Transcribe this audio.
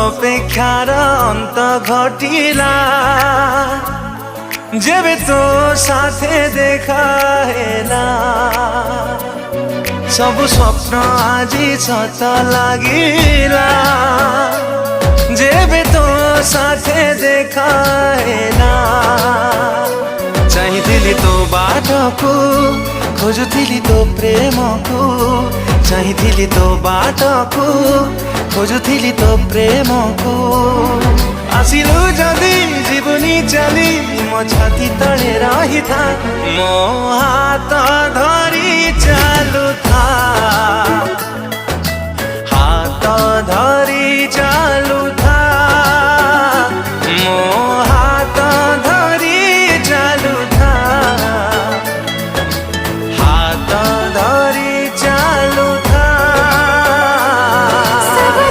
अपेक्षार अंत घटिला जेबे तो साथे देखा हेला सब स्वप्न आजी सत लागिला जेबे तो साथे देखा हेला चाहिथिली तो बाटको खोजुथिली तो प्रेमको चाहिथिली तो बाटको खोजुथिली तो प्रेमको आसिलु जदि जीवनी चली मो छाती तले रही था मो हाथ धरी चालू था हाथ